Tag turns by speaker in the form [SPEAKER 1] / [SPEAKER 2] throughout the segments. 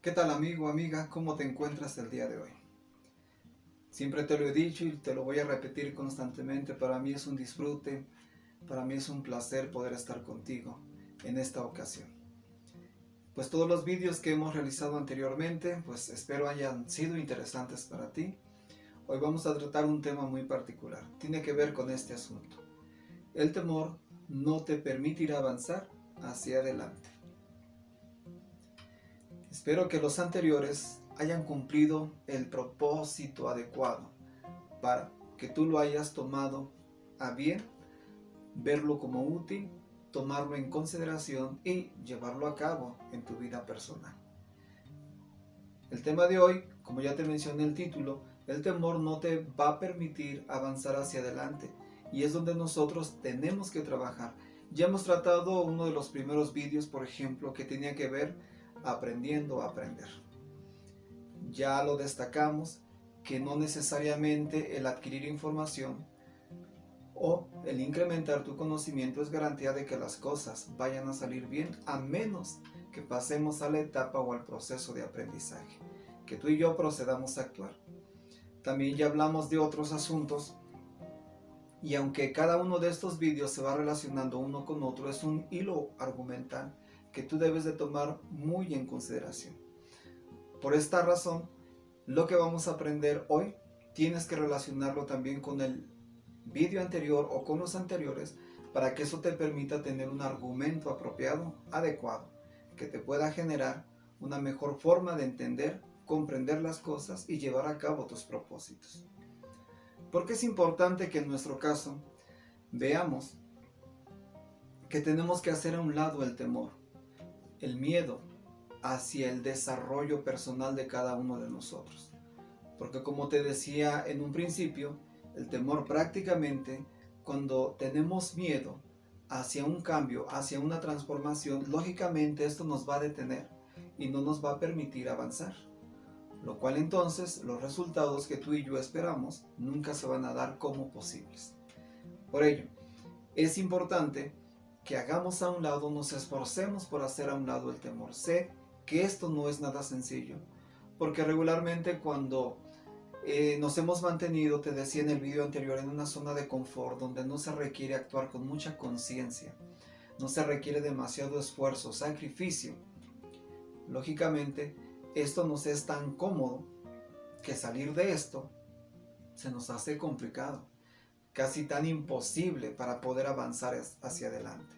[SPEAKER 1] ¿Qué tal amigo, amiga? ¿Cómo te encuentras el día de hoy? Siempre te lo he dicho y te lo voy a repetir constantemente. Para mí es un disfrute, para mí es un placer poder estar contigo en esta ocasión. Pues todos los vídeos que hemos realizado anteriormente, pues espero hayan sido interesantes para ti. Hoy vamos a tratar un tema muy particular. Tiene que ver con este asunto. El temor no te permitirá avanzar hacia adelante. Espero que los anteriores hayan cumplido el propósito adecuado para que tú lo hayas tomado a bien, verlo como útil, tomarlo en consideración y llevarlo a cabo en tu vida personal. El tema de hoy, como ya te mencioné en el título, el temor no te va a permitir avanzar hacia adelante y es donde nosotros tenemos que trabajar. Ya hemos tratado uno de los primeros vídeos, por ejemplo, que tenía que ver aprendiendo a aprender. Ya lo destacamos que no necesariamente el adquirir información o el incrementar tu conocimiento es garantía de que las cosas vayan a salir bien, a menos que pasemos a la etapa o al proceso de aprendizaje, que tú y yo procedamos a actuar. También ya hablamos de otros asuntos y aunque cada uno de estos vídeos se va relacionando uno con otro, es un hilo argumental que tú debes de tomar muy en consideración. Por esta razón, lo que vamos a aprender hoy tienes que relacionarlo también con el vídeo anterior o con los anteriores para que eso te permita tener un argumento apropiado, adecuado, que te pueda generar una mejor forma de entender, comprender las cosas y llevar a cabo tus propósitos. Porque es importante que en nuestro caso veamos que tenemos que hacer a un lado el temor, el miedo hacia el desarrollo personal de cada uno de nosotros. Porque como te decía en un principio, el temor prácticamente cuando tenemos miedo hacia un cambio, hacia una transformación, lógicamente esto nos va a detener y no nos va a permitir avanzar. Lo cual entonces los resultados que tú y yo esperamos nunca se van a dar como posibles. Por ello, es importante que hagamos a un lado, nos esforcemos por hacer a un lado el temor. Sé que esto no es nada sencillo, porque regularmente cuando nos hemos mantenido, te decía en el video anterior, en una zona de confort donde no se requiere actuar con mucha conciencia, no se requiere demasiado esfuerzo, sacrificio. Lógicamente, esto nos es tan cómodo que salir de esto se nos hace complicado, casi tan imposible para poder avanzar hacia adelante,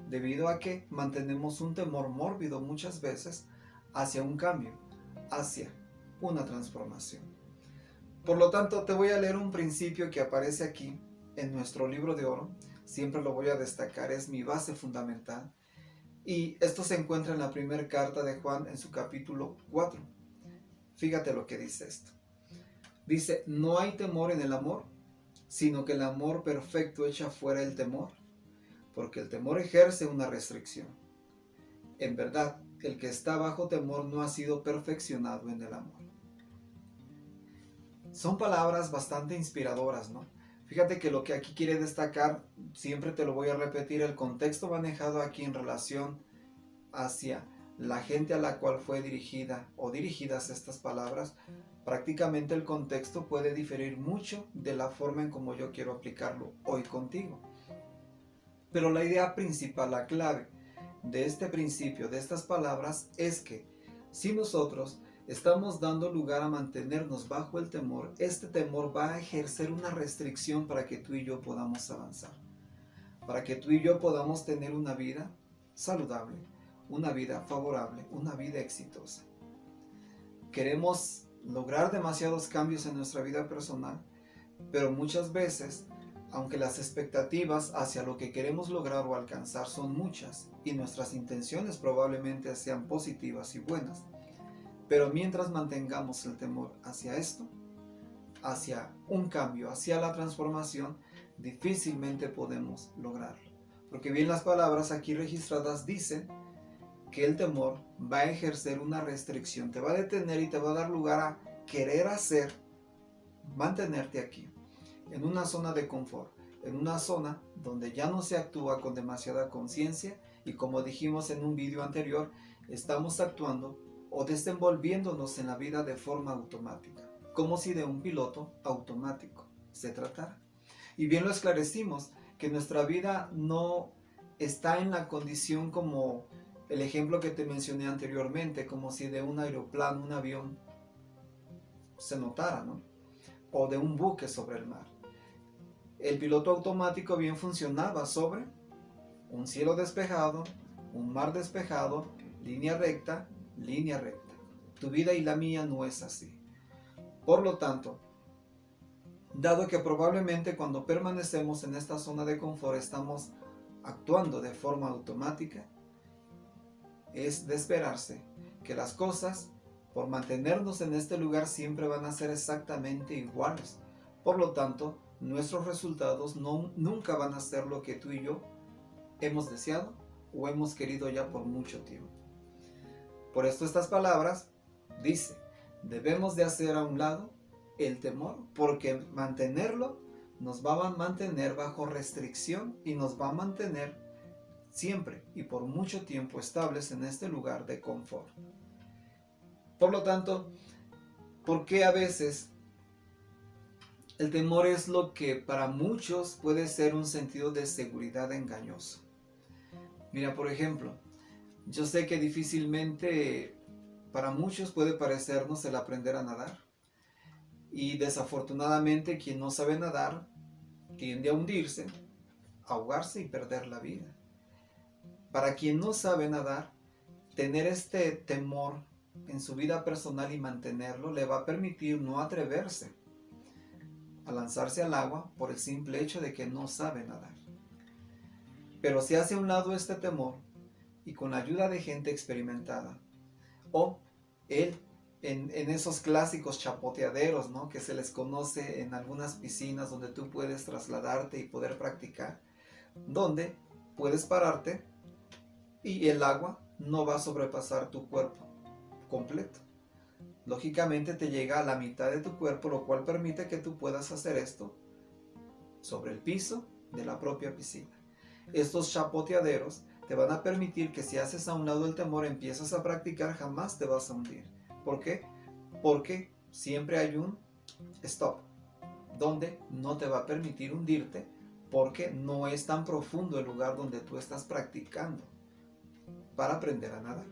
[SPEAKER 1] debido a que mantenemos un temor mórbido muchas veces hacia un cambio, hacia una transformación. Por lo tanto, te voy a leer un principio que aparece aquí en nuestro libro de oro. Siempre lo voy a destacar, es mi base fundamental. Y esto se encuentra en la primera carta de Juan en su capítulo 4. Fíjate lo que dice esto. Dice, no hay temor en el amor, sino que el amor perfecto echa fuera el temor, porque el temor ejerce una restricción. En verdad, el que está bajo temor no ha sido perfeccionado en el amor. Son palabras bastante inspiradoras, ¿no? Fíjate que lo que aquí quiere destacar, siempre te lo voy a repetir, el contexto manejado aquí en relación hacia la gente a la cual fue dirigida o dirigidas estas palabras, prácticamente el contexto puede diferir mucho de la forma en como yo quiero aplicarlo hoy contigo. Pero la idea principal, la clave de este principio, de estas palabras, es que si nosotros estamos dando lugar a mantenernos bajo el temor, este temor va a ejercer una restricción para que tú y yo podamos avanzar, para que tú y yo podamos tener una vida saludable, una vida favorable, una vida exitosa. Queremos lograr demasiados cambios en nuestra vida personal, pero muchas veces, aunque las expectativas hacia lo que queremos lograr o alcanzar son muchas y nuestras intenciones probablemente sean positivas y buenas, pero mientras mantengamos el temor hacia esto, hacia un cambio, hacia la transformación, difícilmente podemos lograrlo. Porque bien las palabras aquí registradas dicen que el temor va a ejercer una restricción, te va a detener y te va a dar lugar a querer hacer, mantenerte aquí, en una zona de confort, en una zona donde ya no se actúa con demasiada conciencia y como dijimos en un vídeo anterior, estamos actuando o desenvolviéndonos en la vida de forma automática, como si de un piloto automático se tratara. Y bien lo esclarecimos, que nuestra vida no está en la condición como el ejemplo que te mencioné anteriormente, como si de un aeroplano, un avión, se notara, ¿no? O de un buque sobre el mar. El piloto automático bien funcionaba sobre un cielo despejado, un mar despejado, línea recta, línea recta. Tu vida y la mía no es así. Por lo tanto, dado que probablemente cuando permanecemos en esta zona de confort estamos actuando de forma automática, es de esperarse que las cosas, por mantenernos en este lugar, siempre van a ser exactamente iguales. Por lo tanto, nuestros resultados nunca van a ser lo que tú y yo hemos deseado o hemos querido ya por mucho tiempo. Por esto estas palabras dice, debemos de hacer a un lado el temor, porque mantenerlo nos va a mantener bajo restricción y nos va a mantener siempre y por mucho tiempo estables en este lugar de confort. Por lo tanto, ¿por qué a veces el temor es lo que para muchos puede ser un sentido de seguridad engañoso? Mira, por ejemplo, yo sé que difícilmente para muchos puede parecernos el aprender a nadar. Y desafortunadamente quien no sabe nadar tiende a hundirse, a ahogarse y perder la vida. Para quien no sabe nadar, tener este temor en su vida personal y mantenerlo le va a permitir no atreverse a lanzarse al agua por el simple hecho de que no sabe nadar. Pero si hace a un lado este temor y con la ayuda de gente experimentada, o él en esos clásicos chapoteaderos, ¿no?, que se les conoce en algunas piscinas donde tú puedes trasladarte y poder practicar, donde puedes pararte y el agua no va a sobrepasar tu cuerpo completo. Lógicamente te llega a la mitad de tu cuerpo, lo cual permite que tú puedas hacer esto sobre el piso de la propia piscina. Estos chapoteaderos te van a permitir que si haces a un lado el temor, empiezas a practicar, jamás te vas a hundir. ¿Por qué? Porque siempre hay un stop, donde no te va a permitir hundirte, porque no es tan profundo el lugar donde tú estás practicando para aprender a nadar.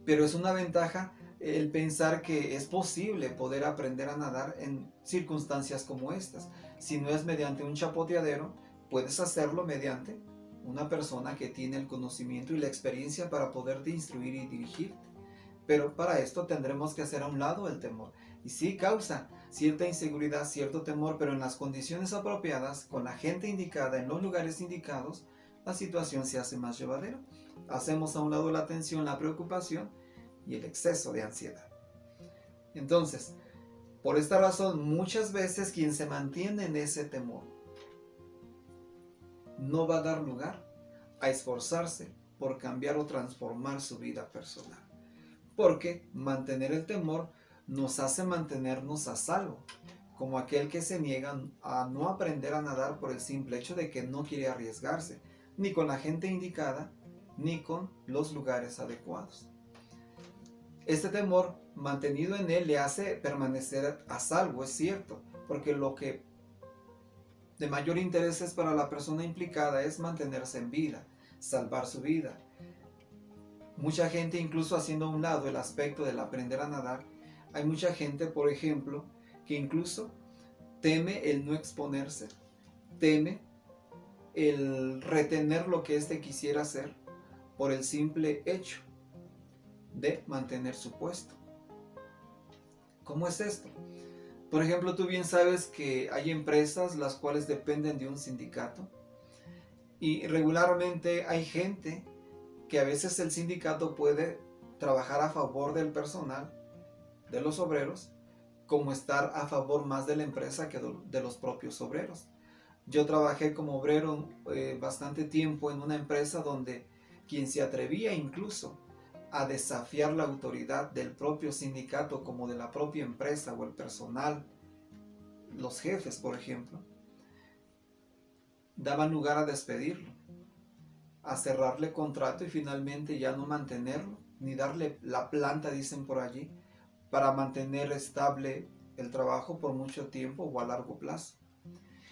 [SPEAKER 1] Pero es una ventaja el pensar que es posible poder aprender a nadar en circunstancias como estas. Si no es mediante un chapoteadero, puedes hacerlo mediante una persona que tiene el conocimiento y la experiencia para poderte instruir y dirigirte. Pero para esto tendremos que hacer a un lado el temor. Y sí causa cierta inseguridad, cierto temor, pero en las condiciones apropiadas, con la gente indicada, en los lugares indicados, la situación se hace más llevadera. Hacemos a un lado la tensión, la preocupación y el exceso de ansiedad. Entonces, por esta razón, muchas veces quien se mantiene en ese temor no va a dar lugar a esforzarse por cambiar o transformar su vida personal. Porque mantener el temor nos hace mantenernos a salvo, como aquel que se niega a no aprender a nadar por el simple hecho de que no quiere arriesgarse, ni con la gente indicada, ni con los lugares adecuados. Este temor mantenido en él le hace permanecer a salvo, es cierto, porque lo que de mayor interés es para la persona implicada es mantenerse en vida, salvar su vida. Mucha gente, incluso haciendo a un lado el aspecto del aprender a nadar, hay mucha gente, por ejemplo, que incluso teme el no exponerse, teme el retener lo que éste quisiera hacer por el simple hecho de mantener su puesto. ¿Cómo es esto? Por ejemplo, tú bien sabes que hay empresas las cuales dependen de un sindicato y regularmente hay gente que a veces el sindicato puede trabajar a favor del personal, de los obreros, como estar a favor más de la empresa que de los propios obreros. Yo trabajé como obrero bastante tiempo en una empresa donde quien se atrevía incluso a desafiar la autoridad del propio sindicato como de la propia empresa o el personal, los jefes por ejemplo, daban lugar a despedirlo, a cerrarle contrato y finalmente ya no mantenerlo ni darle la planta, dicen por allí, para mantener estable el trabajo por mucho tiempo o a largo plazo.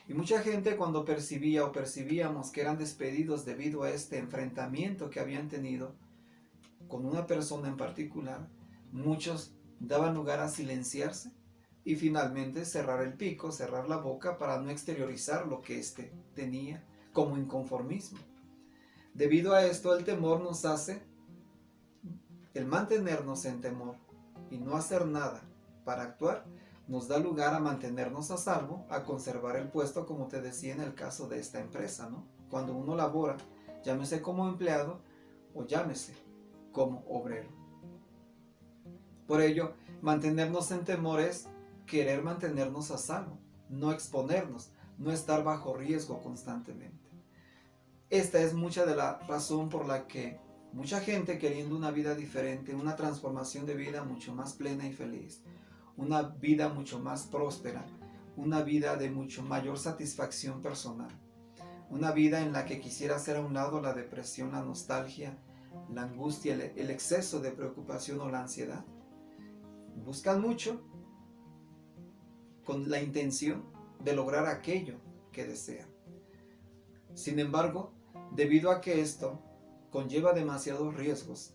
[SPEAKER 1] Y mucha gente, cuando percibía o percibíamos que eran despedidos debido a este enfrentamiento que habían tenido con una persona en particular, muchos daban lugar a silenciarse y finalmente cerrar el pico, cerrar la boca para no exteriorizar lo que éste tenía como inconformismo. Debido a esto, el temor nos hace, el mantenernos en temor y no hacer nada para actuar, nos da lugar a mantenernos a salvo, a conservar el puesto, como te decía en el caso de esta empresa, ¿no? Cuando uno labora, llámese como empleado o llámese como obrero. Por ello, mantenernos en temor es querer mantenernos a salvo, no exponernos, no estar bajo riesgo constantemente. Esta es mucha de la razón por la que mucha gente, queriendo una vida diferente, una transformación de vida mucho más plena y feliz, una vida mucho más próspera, una vida de mucho mayor satisfacción personal, una vida en la que quisiera hacer a un lado la depresión, la nostalgia, la angustia, el exceso de preocupación o la ansiedad, buscan mucho con la intención de lograr aquello que desean. Sin embargo, debido a que esto conlleva demasiados riesgos,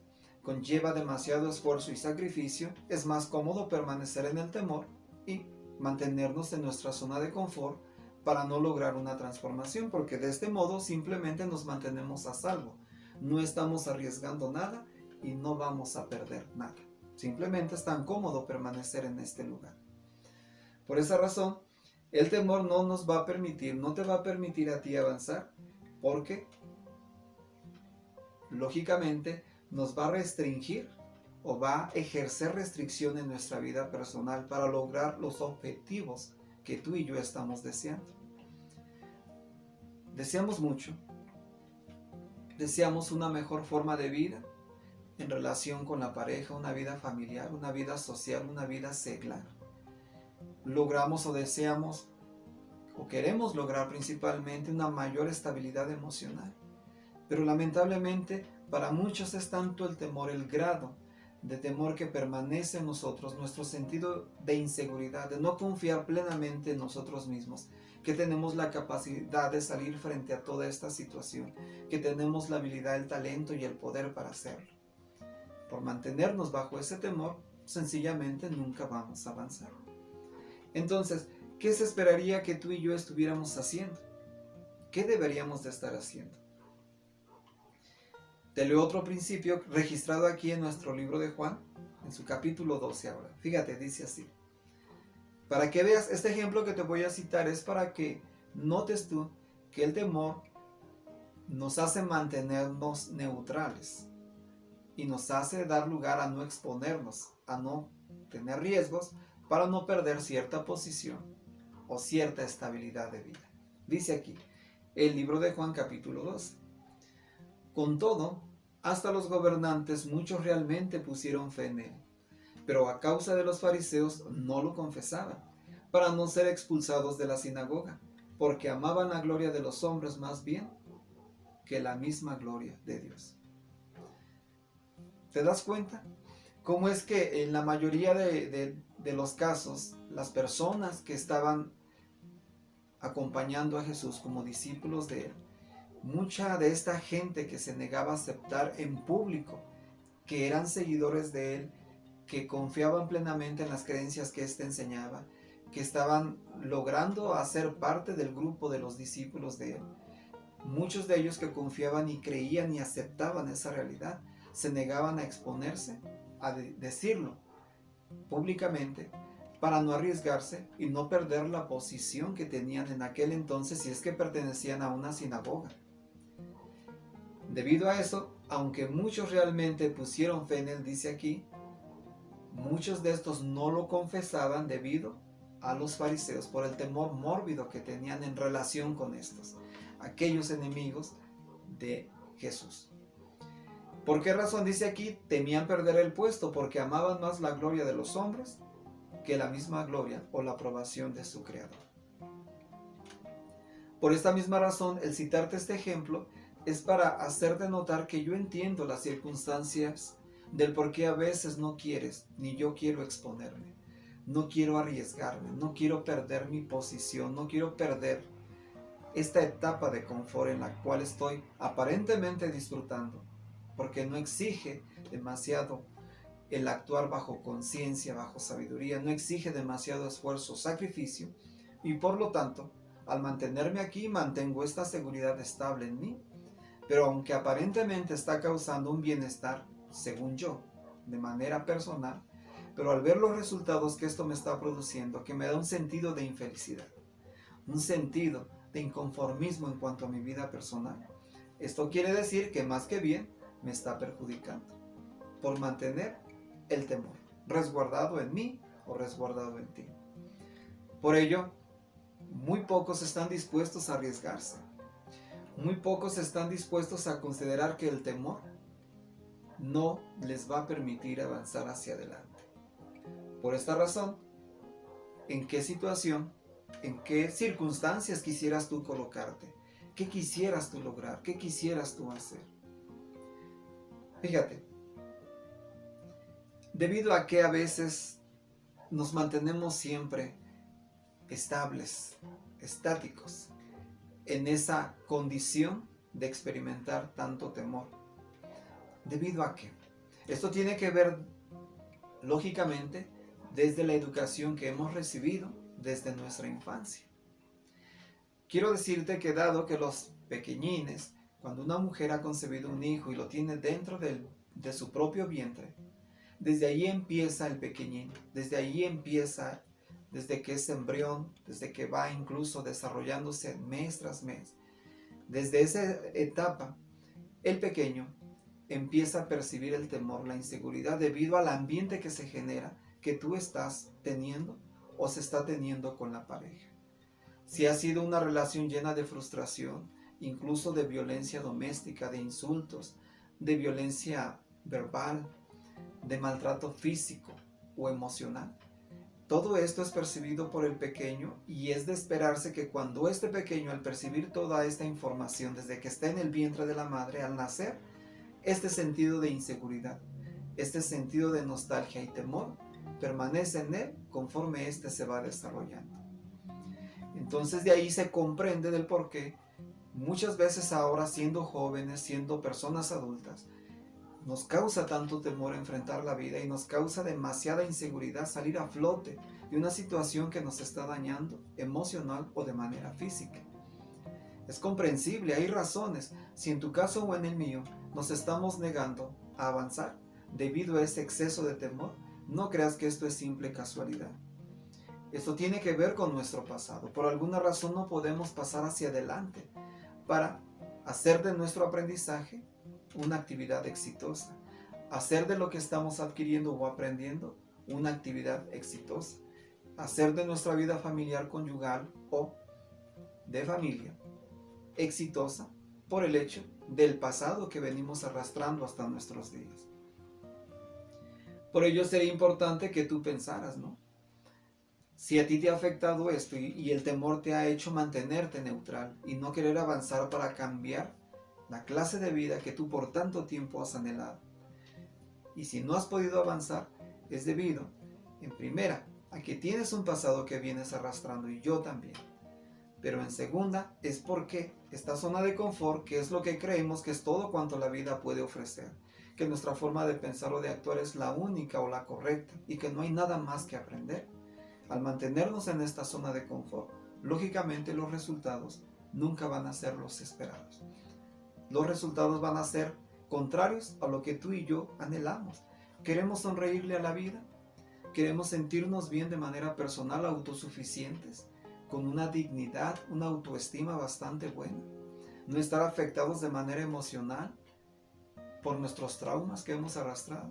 [SPEAKER 1] conlleva demasiado esfuerzo y sacrificio, es más cómodo permanecer en el temor y mantenernos en nuestra zona de confort para no lograr una transformación, porque de este modo simplemente nos mantenemos a salvo. No estamos arriesgando nada y no vamos a perder nada. Simplemente es tan cómodo permanecer en este lugar. Por esa razón, el temor no nos va a permitir, no te va a permitir a ti avanzar, porque lógicamente nos va a restringir o va a ejercer restricción en nuestra vida personal para lograr los objetivos que tú y yo estamos deseando. Deseamos mucho, deseamos una mejor forma de vida en relación con la pareja, una vida familiar, una vida social, una vida seglar. Logramos o deseamos o queremos lograr principalmente una mayor estabilidad emocional. Pero lamentablemente para muchos es tanto el temor, el grado de temor que permanece en nosotros, nuestro sentido de inseguridad, de no confiar plenamente en nosotros mismos, que tenemos la capacidad de salir frente a toda esta situación, que tenemos la habilidad, el talento y el poder para hacerlo. Por mantenernos bajo ese temor, sencillamente nunca vamos a avanzar. Entonces, ¿qué se esperaría que tú y yo estuviéramos haciendo? ¿Qué deberíamos de estar haciendo? Te leo otro principio registrado aquí en nuestro libro de Juan, en su capítulo 12 ahora. Fíjate, dice así. Para que veas, este ejemplo que te voy a citar es para que notes tú que el temor nos hace mantenernos neutrales y nos hace dar lugar a no exponernos, a no tener riesgos para no perder cierta posición o cierta estabilidad de vida. Dice aquí, el libro de Juan capítulo 12. Con todo, hasta los gobernantes muchos realmente pusieron fe en él, pero a causa de los fariseos no lo confesaban, para no ser expulsados de la sinagoga, porque amaban la gloria de los hombres más bien que la misma gloria de Dios. ¿Te das cuenta? ¿Cómo es que en la mayoría de los casos, las personas que estaban acompañando a Jesús como discípulos de él, mucha de esta gente que se negaba a aceptar en público que eran seguidores de él, que confiaban plenamente en las creencias que éste enseñaba, que estaban logrando hacer parte del grupo de los discípulos de él, muchos de ellos que confiaban y creían y aceptaban esa realidad, se negaban a exponerse, a decirlo públicamente, para no arriesgarse y no perder la posición que tenían en aquel entonces si es que pertenecían a una sinagoga. Debido a eso, aunque muchos realmente pusieron fe en él, dice aquí, muchos de estos no lo confesaban debido a los fariseos por el temor mórbido que tenían en relación con estos, aquellos enemigos de Jesús. ¿Por qué razón dice aquí? Temían perder el puesto porque amaban más la gloria de los hombres que la misma gloria o la aprobación de su Creador. Por esta misma razón, el citarte este ejemplo es para hacerte notar que yo entiendo las circunstancias del por qué a veces no quieres, ni yo quiero exponerme. No quiero arriesgarme, no quiero perder mi posición, no quiero perder esta etapa de confort en la cual estoy aparentemente disfrutando, porque no exige demasiado el actuar bajo conciencia, bajo sabiduría, no exige demasiado esfuerzo, sacrificio, y por lo tanto, al mantenerme aquí, mantengo esta seguridad estable en mí, pero aunque aparentemente está causando un bienestar, según yo, de manera personal, pero al ver los resultados que esto me está produciendo, que me da un sentido de infelicidad, un sentido de inconformismo en cuanto a mi vida personal, esto quiere decir que más que bien me está perjudicando por mantener el temor resguardado en mí o resguardado en ti. Por ello, muy pocos están dispuestos a arriesgarse. Muy pocos están dispuestos a considerar que el temor no les va a permitir avanzar hacia adelante. Por esta razón, ¿en qué situación, en qué circunstancias quisieras tú colocarte? ¿Qué quisieras tú lograr? ¿Qué quisieras tú hacer? Fíjate, debido a que a veces nos mantenemos siempre estables, estáticos, en esa condición de experimentar tanto temor. ¿Debido a qué? Esto tiene que ver, lógicamente, desde la educación que hemos recibido desde nuestra infancia. Quiero decirte que dado que los pequeñines, cuando una mujer ha concebido un hijo y lo tiene dentro de su propio vientre, desde ahí empieza el pequeñín, desde ahí empieza, desde que es embrión, desde que va incluso desarrollándose mes tras mes. Desde esa etapa, el pequeño empieza a percibir el temor, la inseguridad, debido al ambiente que se genera, que tú estás teniendo o se está teniendo con la pareja. Si ha sido una relación llena de frustración, incluso de violencia doméstica, de insultos, de violencia verbal, de maltrato físico o emocional, todo esto es percibido por el pequeño y es de esperarse que cuando este pequeño, al percibir toda esta información desde que está en el vientre de la madre, al nacer, este sentido de inseguridad, este sentido de nostalgia y temor permanece en él conforme éste se va desarrollando. Entonces de ahí se comprende del por qué muchas veces ahora, siendo jóvenes, siendo personas adultas, nos causa tanto temor enfrentar la vida y nos causa demasiada inseguridad salir a flote de una situación que nos está dañando emocional o de manera física. Es comprensible, hay razones. Si en tu caso o en el mío nos estamos negando a avanzar debido a ese exceso de temor, no creas que esto es simple casualidad. Esto tiene que ver con nuestro pasado. Por alguna razón no podemos pasar hacia adelante para hacer de nuestro aprendizaje una actividad exitosa, hacer de lo que estamos adquiriendo o aprendiendo una actividad exitosa, hacer de nuestra vida familiar, conyugal o de familia exitosa por el hecho del pasado que venimos arrastrando hasta nuestros días. Por ello sería importante que tú pensaras, ¿no? Si a ti te ha afectado esto y el temor te ha hecho mantenerte neutral y no querer avanzar para cambiar la clase de vida que tú por tanto tiempo has anhelado. Y si no has podido avanzar, es debido, en primera, a que tienes un pasado que vienes arrastrando y yo también. Pero en segunda, es porque esta zona de confort, que es lo que creemos que es todo cuanto la vida puede ofrecer, que nuestra forma de pensar o de actuar es la única o la correcta y que no hay nada más que aprender. Al mantenernos en esta zona de confort, lógicamente los resultados nunca van a ser los esperados. Los resultados van a ser contrarios a lo que tú y yo anhelamos. Queremos sonreírle a la vida, queremos sentirnos bien de manera personal, autosuficientes, con una dignidad, una autoestima bastante buena, no estar afectados de manera emocional por nuestros traumas que hemos arrastrado.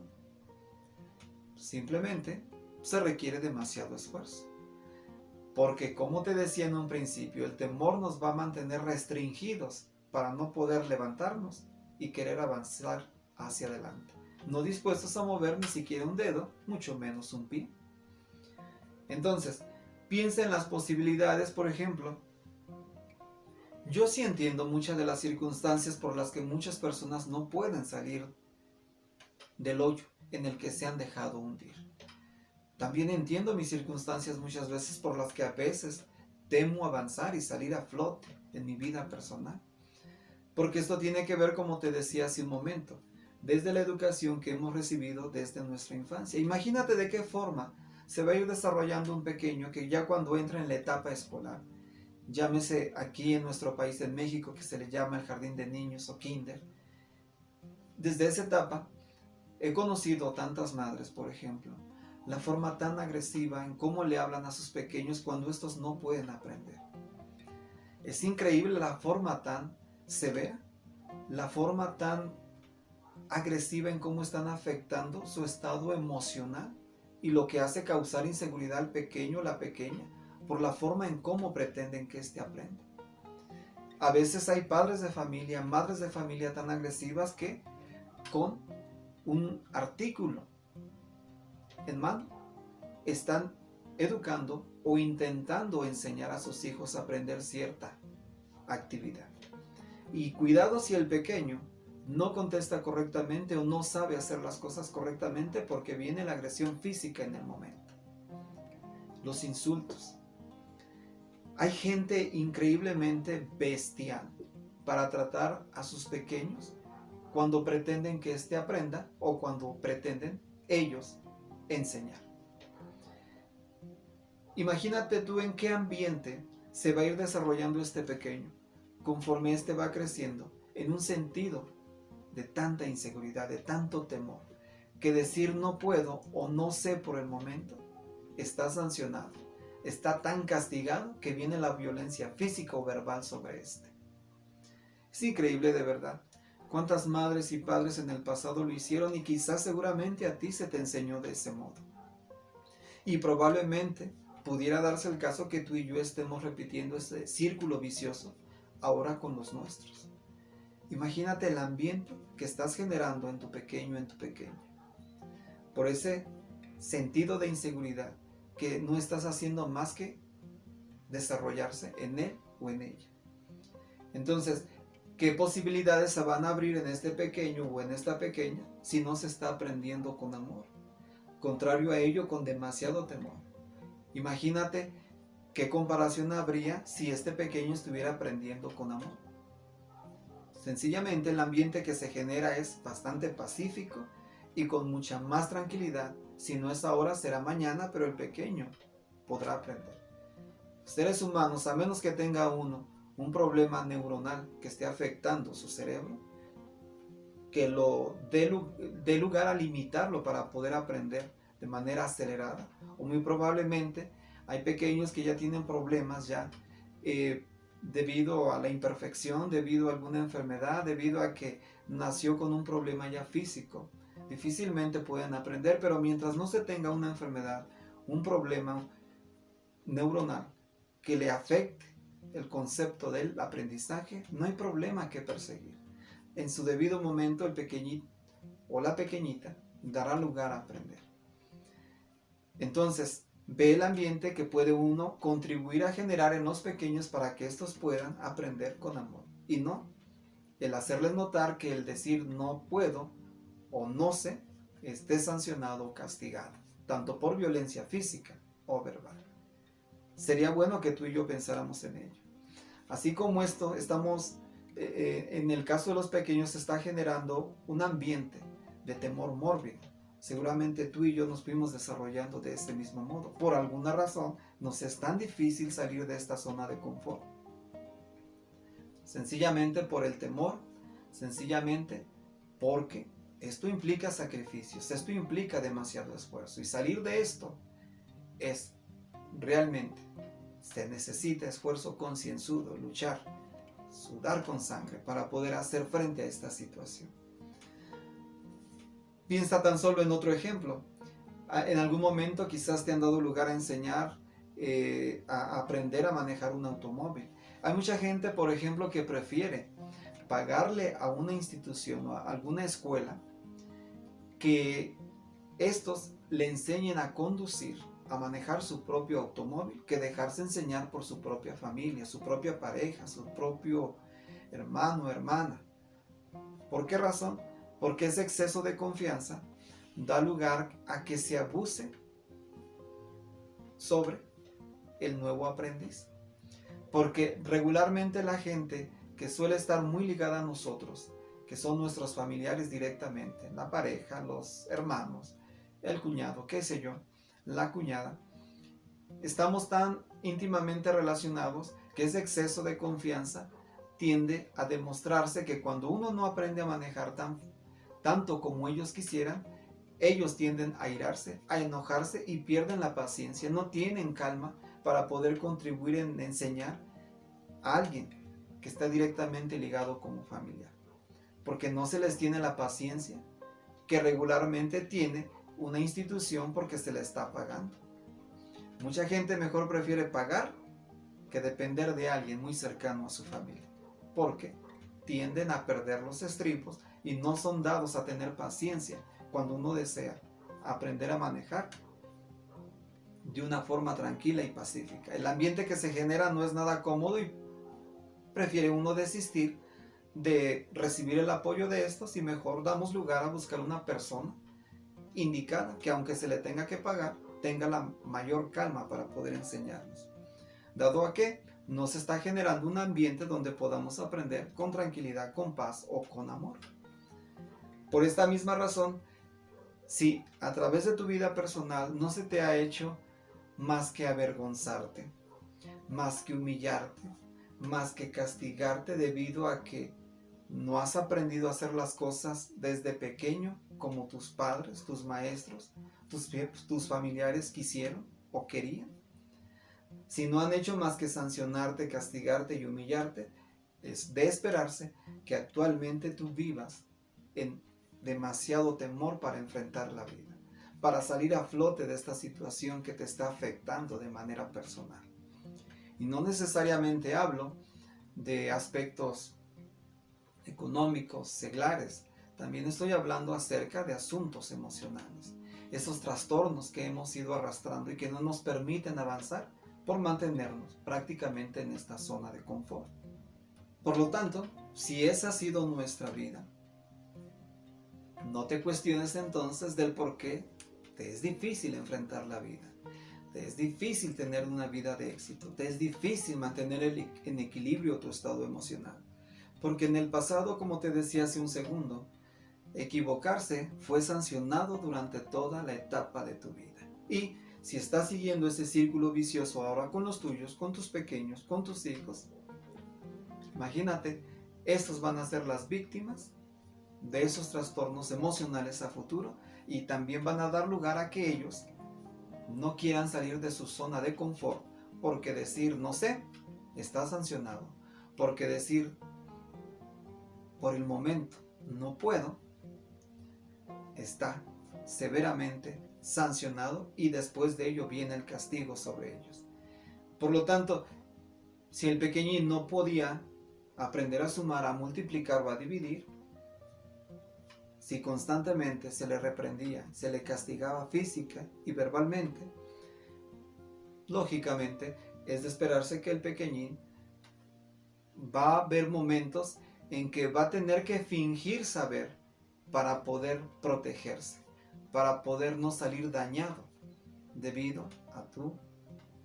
[SPEAKER 1] Simplemente se requiere demasiado esfuerzo. Porque, como te decía en un principio, el temor nos va a mantener restringidos para no poder levantarnos y querer avanzar hacia adelante. No dispuestos a mover ni siquiera un dedo, mucho menos un pie. Entonces, piensa en las posibilidades. Por ejemplo, yo sí entiendo muchas de las circunstancias por las que muchas personas no pueden salir del hoyo en el que se han dejado hundir. También entiendo mis circunstancias muchas veces por las que a veces temo avanzar y salir a flote en mi vida personal. Porque esto tiene que ver, como te decía hace un momento, desde la educación que hemos recibido desde nuestra infancia. Imagínate de qué forma se va a ir desarrollando un pequeño que ya cuando entra en la etapa escolar, llámese aquí en nuestro país, en México, que se le llama el jardín de niños o kinder. Desde esa etapa he conocido tantas madres, por ejemplo, la forma tan agresiva en cómo le hablan a sus pequeños cuando estos no pueden aprender. Es increíble la forma tan severa, la forma tan agresiva en cómo están afectando su estado emocional y lo que hace causar inseguridad al pequeño o la pequeña por la forma en cómo pretenden que éste aprenda. A veces hay padres de familia, madres de familia tan agresivas que con un artículo en mano están educando o intentando enseñar a sus hijos a aprender cierta actividad. Y cuidado si el pequeño no contesta correctamente o no sabe hacer las cosas correctamente, porque viene la agresión física en el momento. Los insultos. Hay gente increíblemente bestial para tratar a sus pequeños cuando pretenden que éste aprenda o cuando pretenden ellos enseñar. Imagínate tú en qué ambiente se va a ir desarrollando este pequeño conforme éste va creciendo en un sentido de tanta inseguridad, de tanto temor, que decir no puedo o no sé por el momento está sancionado, está tan castigado que viene la violencia física o verbal sobre este. Es increíble de verdad cuántas madres y padres en el pasado lo hicieron y quizás seguramente a ti se te enseñó de ese modo. Y probablemente pudiera darse el caso que tú y yo estemos repitiendo ese círculo vicioso ahora con los nuestros. Imagínate el ambiente que estás generando en tu pequeño, en tu pequeña, por ese sentido de inseguridad que no estás haciendo más que desarrollarse en él o en ella. Entonces, ¿qué posibilidades se van a abrir en este pequeño o en esta pequeña si no se está aprendiendo con amor? Contrario a ello, con demasiado temor. Imagínate qué comparación habría si este pequeño estuviera aprendiendo con amor. Sencillamente el ambiente que se genera es bastante pacífico y con mucha más tranquilidad. Si no es ahora, será mañana, pero el pequeño podrá aprender. Seres humanos, a menos que tenga uno un problema neuronal que esté afectando su cerebro, que lo dé lugar a limitarlo para poder aprender de manera acelerada, o muy probablemente hay pequeños que ya tienen problemas ya debido a la imperfección, debido a alguna enfermedad, debido a que nació con un problema ya físico. Difícilmente pueden aprender, pero mientras no se tenga una enfermedad, un problema neuronal que le afecte el concepto del aprendizaje, no hay problema que perseguir. En su debido momento el pequeñito o la pequeñita dará lugar a aprender. Entonces, ve el ambiente que puede uno contribuir a generar en los pequeños para que estos puedan aprender con amor. Y no el hacerles notar que el decir no puedo o no sé esté sancionado o castigado, tanto por violencia física o verbal. Sería bueno que tú y yo pensáramos en ello. Así como esto, en el caso de los pequeños, se está generando un ambiente de temor mórbido. Seguramente tú y yo nos fuimos desarrollando de este mismo modo. Por alguna razón nos es tan difícil salir de esta zona de confort. Sencillamente por el temor, sencillamente porque esto implica sacrificios, esto implica demasiado esfuerzo. Y salir de esto es realmente, se necesita esfuerzo concienzudo, luchar, sudar con sangre para poder hacer frente a esta situación. Piensa tan solo en otro ejemplo. En algún momento quizás te han dado lugar a enseñar, a aprender a manejar un automóvil. Hay mucha gente, por ejemplo, que prefiere pagarle a una institución o a alguna escuela que estos le enseñen a conducir, a manejar su propio automóvil, que dejarse enseñar por su propia familia, su propia pareja, su propio hermano o hermana. ¿Por qué razón? porque ese exceso de confianza da lugar a que se abuse sobre el nuevo aprendiz. Porque regularmente la gente que suele estar muy ligada a nosotros, que son nuestros familiares directamente, la pareja, los hermanos, el cuñado, qué sé yo, la cuñada, estamos tan íntimamente relacionados que ese exceso de confianza tiende a demostrarse que cuando uno no aprende a manejar tanto como ellos quisieran, ellos tienden a irarse, a enojarse y pierden la paciencia, no tienen calma para poder contribuir en enseñar a alguien que está directamente ligado como familiar, porque no se les tiene la paciencia que regularmente tiene una institución porque se le está pagando. Mucha gente mejor prefiere pagar que depender de alguien muy cercano a su familia, porque tienden a perder los estribos y no son dados a tener paciencia cuando uno desea aprender a manejar de una forma tranquila y pacífica. El ambiente que se genera no es nada cómodo y prefiere uno desistir de recibir el apoyo de estos y mejor damos lugar a buscar una persona indicada que, aunque se le tenga que pagar, tenga la mayor calma para poder enseñarnos, dado a que no se está generando un ambiente donde podamos aprender con tranquilidad, con paz o con amor. Por esta misma razón, si a través de tu vida personal no se te ha hecho más que avergonzarte, más que humillarte, más que castigarte debido a que no has aprendido a hacer las cosas desde pequeño como tus padres, tus maestros, tus familiares quisieron o querían, si no han hecho más que sancionarte, castigarte y humillarte, es de esperarse que actualmente tú vivas en demasiado temor para enfrentar la vida, para salir a flote de esta situación que te está afectando de manera personal. Y no necesariamente hablo de aspectos económicos, seglares. También estoy hablando acerca de asuntos emocionales, esos trastornos que hemos ido arrastrando y que no nos permiten avanzar por mantenernos prácticamente en esta zona de confort. Por lo tanto, si esa ha sido nuestra vida, no te cuestiones entonces del por qué te es difícil enfrentar la vida. Te es difícil tener una vida de éxito. Te es difícil mantener en equilibrio tu estado emocional. Porque en el pasado, como te decía hace un segundo, equivocarse fue sancionado durante toda la etapa de tu vida. Y si estás siguiendo ese círculo vicioso ahora con los tuyos, con tus pequeños, con tus hijos, imagínate, estos van a ser las víctimas de esos trastornos emocionales a futuro y también van a dar lugar a que ellos no quieran salir de su zona de confort, porque decir no sé está sancionado, porque decir por el momento no puedo está severamente sancionado y después de ello viene el castigo sobre ellos. Por lo tanto, si el pequeñín no podía aprender a sumar, a multiplicar o a dividir, si constantemente se le reprendía, se le castigaba física y verbalmente, lógicamente es de esperarse que el pequeñín va a haber momentos en que va a tener que fingir saber para poder protegerse, para poder no salir dañado debido a tu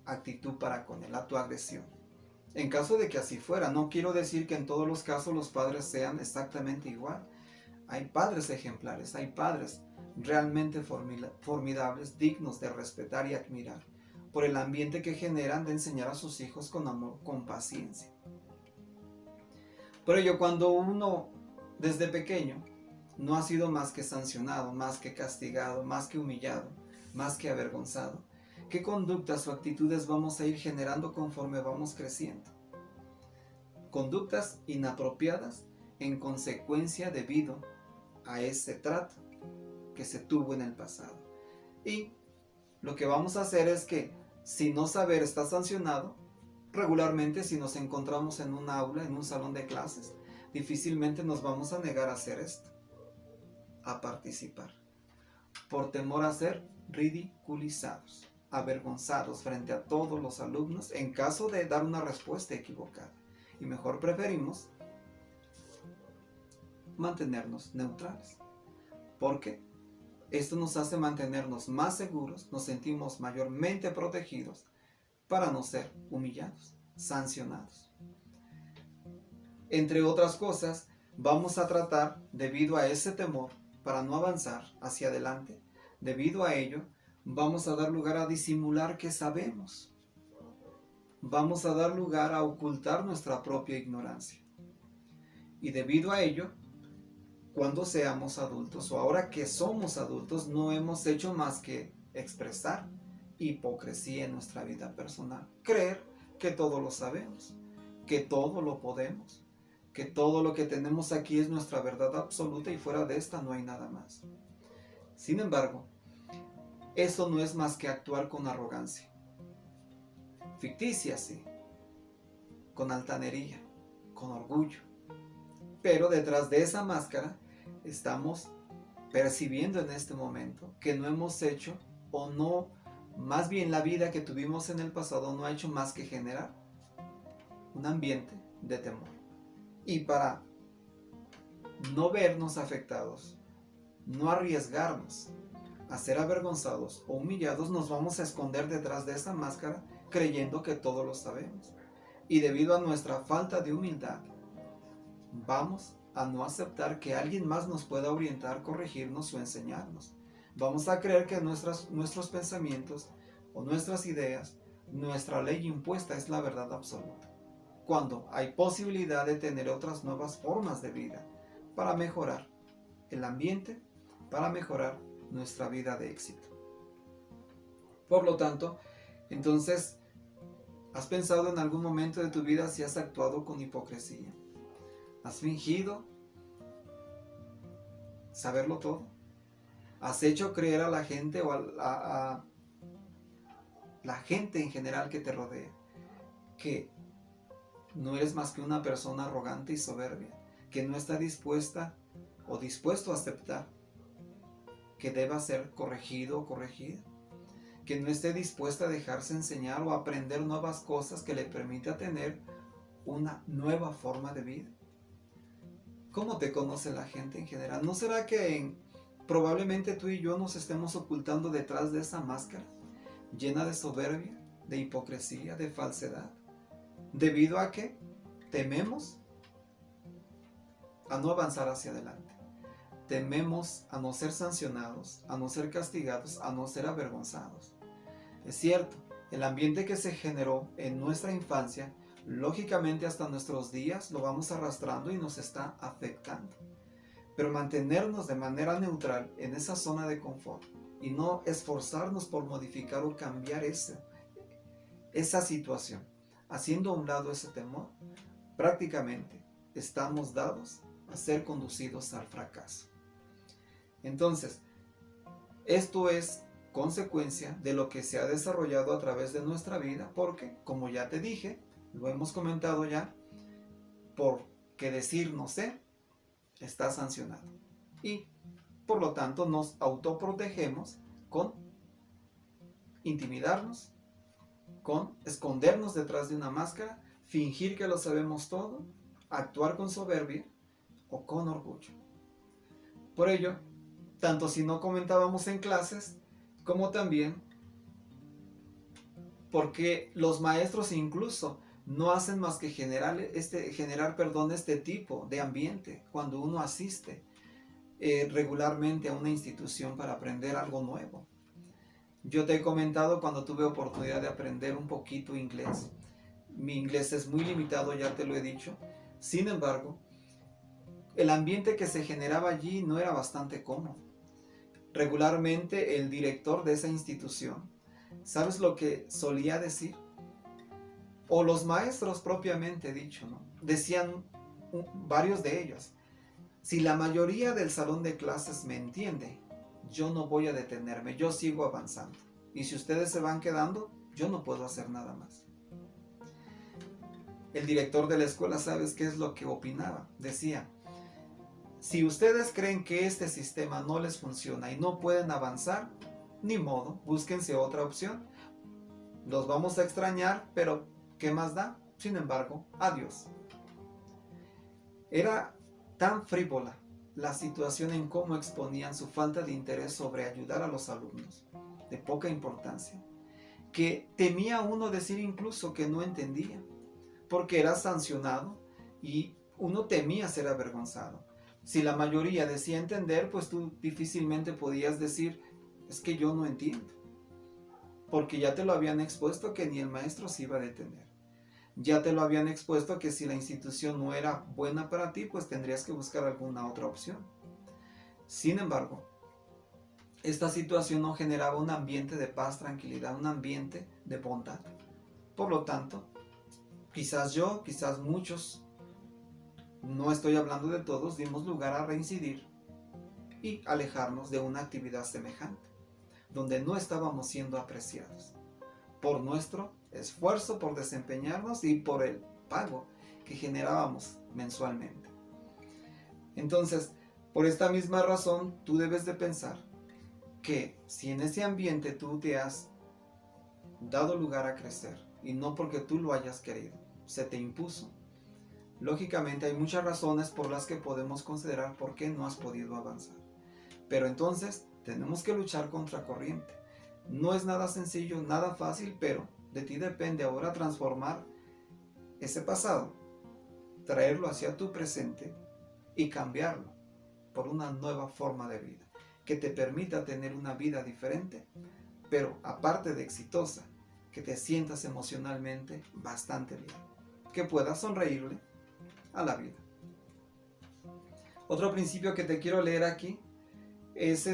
[SPEAKER 1] actitud para con él, a tu agresión. En caso de que así fuera, no quiero decir que en todos los casos los padres sean exactamente igual. Hay padres ejemplares, hay padres realmente formidables, dignos de respetar y admirar, por el ambiente que generan de enseñar a sus hijos con amor, con paciencia. Por ello, cuando uno desde pequeño no ha sido más que sancionado, más que castigado, más que humillado, más que avergonzado, ¿qué conductas o actitudes vamos a ir generando conforme vamos creciendo? Conductas inapropiadas en consecuencia debido a ese trato que se tuvo en el pasado. Y lo que vamos a hacer es que, si no saber está sancionado, regularmente si nos encontramos en un aula, en un salón de clases, difícilmente nos vamos a negar a hacer esto, a participar, por temor a ser ridiculizados, avergonzados frente a todos los alumnos en caso de dar una respuesta equivocada. Y mejor preferimos mantenernos neutrales. porque esto nos hace mantenernos más seguros, nos sentimos mayormente protegidos para no ser humillados, sancionados. Entre otras cosas, vamos a tratar, debido a ese temor, para no avanzar hacia adelante, debido a ello, vamos a dar lugar a disimular que sabemos. Vamos a dar lugar a ocultar nuestra propia ignorancia. Y debido a ello, cuando seamos adultos o ahora que somos adultos, no hemos hecho más que expresar hipocresía en nuestra vida personal. Creer que todo lo sabemos, que todo lo podemos, que todo lo que tenemos aquí es nuestra verdad absoluta y fuera de esta no hay nada más. Sin embargo, eso no es más que actuar con arrogancia. Ficticia, sí, con altanería, con orgullo. Pero detrás de esa máscara estamos percibiendo en este momento que no hemos hecho, o no, más bien la vida que tuvimos en el pasado no ha hecho más que generar un ambiente de temor. Y para no vernos afectados, no arriesgarnos a ser avergonzados o humillados, nos vamos a esconder detrás de esa máscara creyendo que todo lo sabemos. Y debido a nuestra falta de humildad, vamos a no aceptar que alguien más nos pueda orientar, corregirnos o enseñarnos. Vamos a creer que nuestros pensamientos o nuestras ideas, nuestra ley impuesta es la verdad absoluta, cuando hay posibilidad de tener otras nuevas formas de vida para mejorar el ambiente, para mejorar nuestra vida de éxito. Por lo tanto, entonces, ¿has pensado en algún momento de tu vida si has actuado con hipocresía? ¿Has fingido saberlo todo? ¿Has hecho creer a la gente o a la gente en general que te rodea que no eres más que una persona arrogante y soberbia, que no está dispuesta o dispuesto a aceptar que deba ser corregido o corregida, que no esté dispuesta a dejarse enseñar o aprender nuevas cosas que le permita tener una nueva forma de vida? ¿Cómo te conoce la gente en general? ¿No será que probablemente tú y yo nos estemos ocultando detrás de esa máscara llena de soberbia, de hipocresía, de falsedad? Debido a que tememos a no avanzar hacia adelante. Tememos a no ser sancionados, a no ser castigados, a no ser avergonzados. Es cierto, el ambiente que se generó en nuestra infancia, lógicamente hasta nuestros días lo vamos arrastrando y nos está afectando. Pero mantenernos de manera neutral en esa zona de confort y no esforzarnos por modificar o cambiar esa situación, haciendo a un lado ese temor, prácticamente estamos dados a ser conducidos al fracaso. Entonces, esto es consecuencia de lo que se ha desarrollado a través de nuestra vida, porque, como ya te dije, lo hemos comentado ya, porque decir no sé está sancionado. Y, por lo tanto, nos autoprotegemos con intimidarnos, con escondernos detrás de una máscara, fingir que lo sabemos todo, actuar con soberbia o con orgullo. Por ello, tanto si no comentábamos en clases, como también porque los maestros incluso no hacen más que generar este tipo de ambiente cuando uno asiste regularmente a una institución para aprender algo nuevo. Yo te he comentado cuando tuve oportunidad de aprender un poquito inglés. Mi inglés es muy limitado, ya te lo he dicho. Sin embargo, el ambiente que se generaba allí no era bastante cómodo. Regularmente el director de esa institución, ¿sabes lo que solía decir? O los maestros propiamente dicho, ¿no? Decían varios de ellos: si la mayoría del salón de clases me entiende, yo no voy a detenerme, yo sigo avanzando. Y si ustedes se van quedando, yo no puedo hacer nada más. El director de la escuela, ¿sabes qué es lo que opinaba? Decía: si ustedes creen que este sistema no les funciona y no pueden avanzar, ni modo, búsquense otra opción. Los vamos a extrañar, pero ¿qué más da? Sin embargo, adiós. Era tan frívola la situación en cómo exponían su falta de interés sobre ayudar a los alumnos, de poca importancia, que temía uno decir incluso que no entendía, porque era sancionado y uno temía ser avergonzado. Si la mayoría decía entender, pues tú difícilmente podías decir, es que yo no entiendo, porque ya te lo habían expuesto que ni el maestro se iba a detener. Ya te lo habían expuesto que si la institución no era buena para ti, pues tendrías que buscar alguna otra opción. Sin embargo, esta situación no generaba un ambiente de paz, tranquilidad, un ambiente de bondad. Por lo tanto, quizás yo, quizás muchos, no estoy hablando de todos, dimos lugar a reincidir y alejarnos de una actividad semejante, donde no estábamos siendo apreciados por nuestro esfuerzo por desempeñarnos y por el pago que generábamos mensualmente. Entonces, por esta misma razón, tú debes de pensar que si en ese ambiente tú te has dado lugar a crecer, y no porque tú lo hayas querido, se te impuso, lógicamente hay muchas razones por las que podemos considerar por qué no has podido avanzar. Pero entonces tenemos que luchar contra corriente. No es nada sencillo, nada fácil, pero de ti depende ahora transformar ese pasado, traerlo hacia tu presente y cambiarlo por una nueva forma de vida que te permita tener una vida diferente, pero aparte de exitosa, que te sientas emocionalmente bastante bien, que puedas sonreírle a la vida. Otro principio que te quiero leer aquí es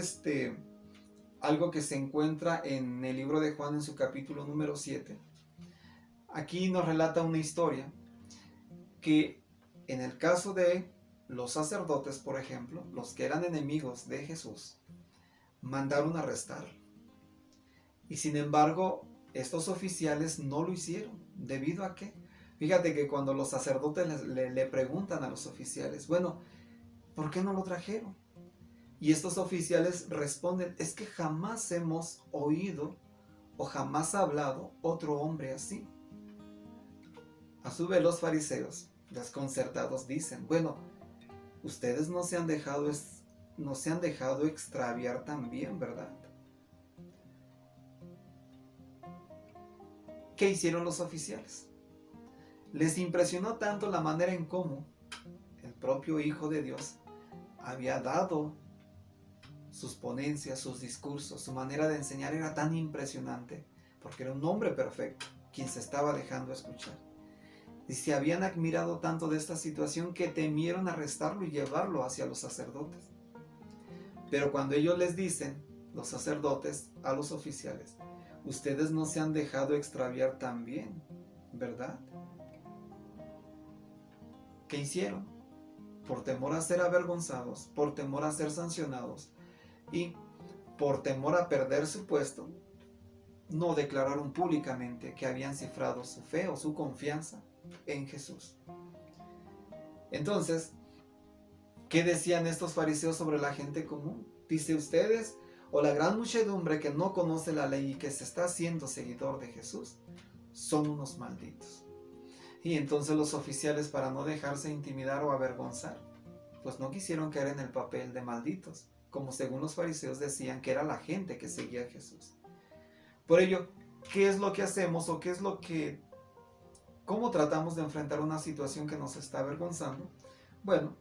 [SPEAKER 1] algo que se encuentra en el libro de Juan en su capítulo número 7. Aquí nos relata una historia que en el caso de los sacerdotes, por ejemplo, los que eran enemigos de Jesús, mandaron a arrestarlo. Y sin embargo, estos oficiales no lo hicieron. ¿Debido a qué? Fíjate que cuando los sacerdotes le preguntan a los oficiales, bueno, ¿por qué no lo trajeron? Y estos oficiales responden, es que jamás hemos oído o jamás ha hablado otro hombre así. A su vez los fariseos, desconcertados, dicen, bueno, ustedes no se han dejado extraviar también, ¿verdad? ¿Qué hicieron los oficiales? Les impresionó tanto la manera en cómo el propio Hijo de Dios había dado sus ponencias, sus discursos, su manera de enseñar era tan impresionante, porque era un hombre perfecto quien se estaba dejando escuchar. Y se habían admirado tanto de esta situación que temieron arrestarlo y llevarlo hacia los sacerdotes. Pero cuando ellos les dicen, los sacerdotes, a los oficiales, ustedes no se han dejado extraviar también, ¿verdad? ¿Qué hicieron? Por temor a ser avergonzados, por temor a ser sancionados y por temor a perder su puesto, no declararon públicamente que habían cifrado su fe o su confianza en Jesús. Entonces, ¿qué decían estos fariseos sobre la gente común? Dice, ustedes o la gran muchedumbre que no conoce la ley y que se está haciendo seguidor de Jesús, son unos malditos. Y entonces los oficiales, para no dejarse intimidar o avergonzar, pues no quisieron caer en el papel de malditos, como según los fariseos decían que era la gente que seguía a Jesús. Por ello, ¿qué es lo que hacemos o cómo tratamos de enfrentar una situación que nos está avergonzando? Bueno,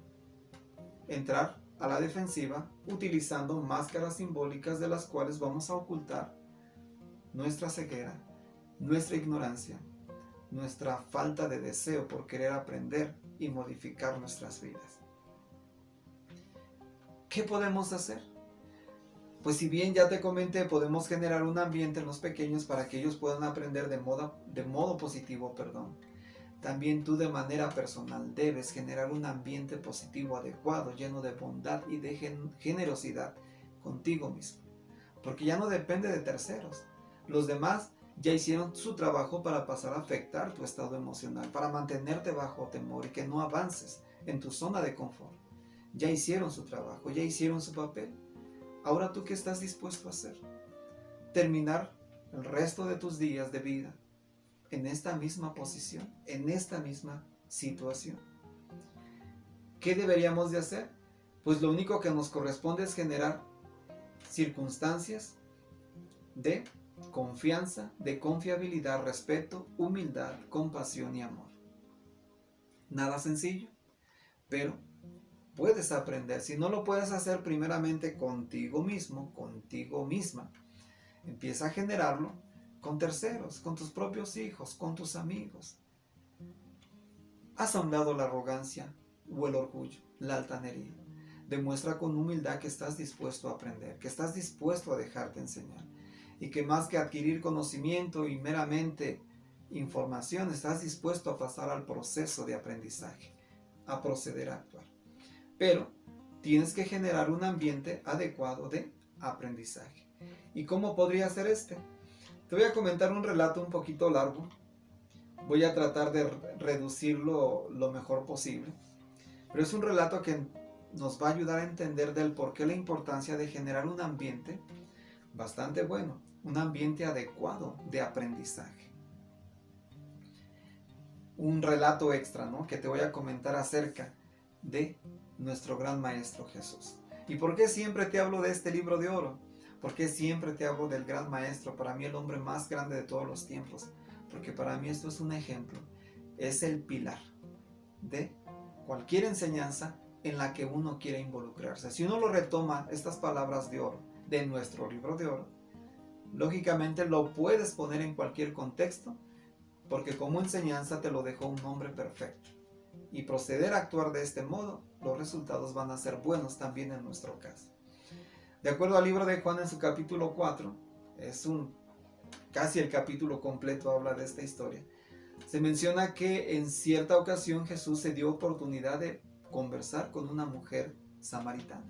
[SPEAKER 1] entrar a la defensiva utilizando máscaras simbólicas de las cuales vamos a ocultar nuestra ceguera, nuestra ignorancia, nuestra falta de deseo por querer aprender y modificar nuestras vidas. ¿Qué podemos hacer? Pues si bien ya te comenté, podemos generar un ambiente en los pequeños para que ellos puedan aprender de modo positivo. También tú de manera personal debes generar un ambiente positivo adecuado, lleno de bondad y de generosidad contigo mismo. Porque ya no depende de terceros. Los demás ya hicieron su trabajo para pasar a afectar tu estado emocional, para mantenerte bajo temor y que no avances en tu zona de confort. Ya hicieron su trabajo, ya hicieron su papel. Ahora tú, ¿qué estás dispuesto a hacer? Terminar el resto de tus días de vida en esta misma posición, en esta misma situación. ¿Qué deberíamos de hacer? Pues lo único que nos corresponde es generar circunstancias de confianza, de confiabilidad, respeto, humildad, compasión y amor. Nada sencillo, pero puedes aprender. Si no lo puedes hacer primeramente contigo mismo, contigo misma, empieza a generarlo con terceros, con tus propios hijos, con tus amigos. Haz a un lado la arrogancia o el orgullo, la altanería. Demuestra con humildad que estás dispuesto a aprender, que estás dispuesto a dejarte enseñar y que más que adquirir conocimiento y meramente información, estás dispuesto a pasar al proceso de aprendizaje, a proceder a actuar. Pero tienes que generar un ambiente adecuado de aprendizaje. ¿Y cómo podría ser este? Te voy a comentar un relato un poquito largo. Voy a tratar de reducirlo lo mejor posible. Pero es un relato que nos va a ayudar a entender del por qué la importancia de generar un ambiente bastante bueno, un ambiente adecuado de aprendizaje. Un relato extra, ¿no?, que te voy a comentar acerca de nuestro gran maestro Jesús. ¿Y por qué siempre te hablo de este libro de oro? ¿Por qué siempre te hablo del gran maestro? Para mí el hombre más grande de todos los tiempos. Porque para mí esto es un ejemplo. Es el pilar de cualquier enseñanza en la que uno quiera involucrarse. Si uno lo retoma, estas palabras de oro, de nuestro libro de oro, lógicamente lo puedes poner en cualquier contexto, porque como enseñanza te lo dejó un hombre perfecto. Y proceder a actuar de este modo, los resultados van a ser buenos también en nuestro caso. De acuerdo al libro de Juan en su capítulo 4, casi el capítulo completo habla de esta historia. Se menciona que en cierta ocasión Jesús se dio oportunidad de conversar con una mujer samaritana.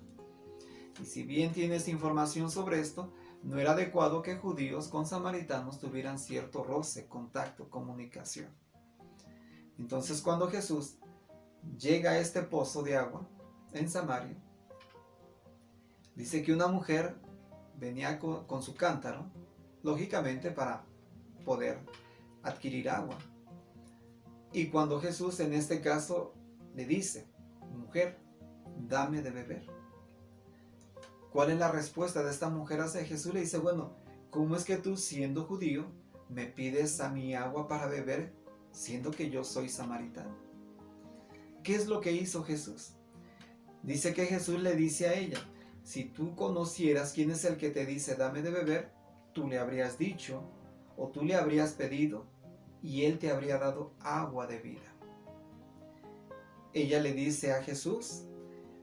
[SPEAKER 1] Y si bien tienes información sobre esto, no era adecuado que judíos con samaritanos tuvieran cierto roce, contacto, comunicación. Entonces cuando Jesús llega a este pozo de agua en Samaria, dice que una mujer venía con su cántaro, lógicamente para poder adquirir agua. Y cuando Jesús en este caso le dice, mujer, dame de beber. ¿Cuál es la respuesta de esta mujer hacia Jesús? Le dice, bueno, ¿cómo es que tú, siendo judío, me pides a mí agua para beber, siendo que yo soy samaritano? ¿Qué es lo que hizo Jesús? Dice que Jesús le dice a ella, si tú conocieras quién es el que te dice dame de beber, tú le habrías dicho o tú le habrías pedido y él te habría dado agua de vida. Ella le dice a Jesús,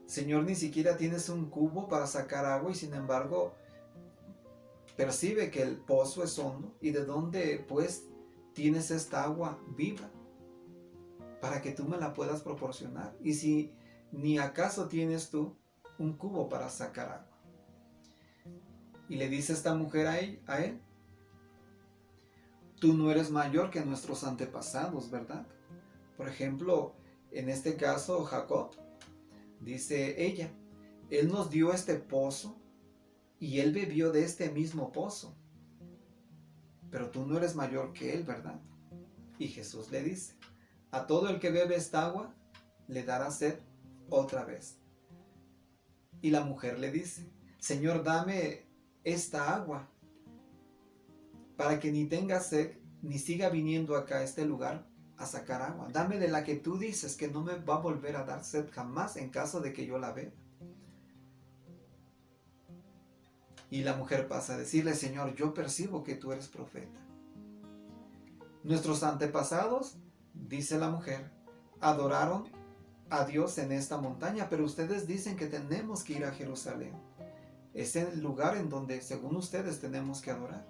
[SPEAKER 1] Señor, ni siquiera tienes un cubo para sacar agua y sin embargo percibe que el pozo es hondo. ¿Y de dónde pues tienes esta agua viva para que tú me la puedas proporcionar? Y si ni acaso tienes tú un cubo para sacar agua. Y le dice esta mujer a él, tú no eres mayor que nuestros antepasados, ¿verdad? Por ejemplo, en este caso Jacob, dice ella, él nos dio este pozo y él bebió de este mismo pozo. Pero tú no eres mayor que él, ¿verdad? Y Jesús le dice, a todo el que bebe esta agua, le dará sed otra vez. Y la mujer le dice, Señor, dame esta agua para que ni tenga sed, ni siga viniendo acá a este lugar a sacar agua. Dame de la que tú dices que no me va a volver a dar sed jamás en caso de que yo la beba. Y la mujer pasa a decirle, Señor, yo percibo que tú eres profeta. Nuestros antepasados, dice la mujer, adoraron a Dios en esta montaña, pero ustedes dicen que tenemos que ir a Jerusalén. Es el lugar en donde, según ustedes, tenemos que adorar.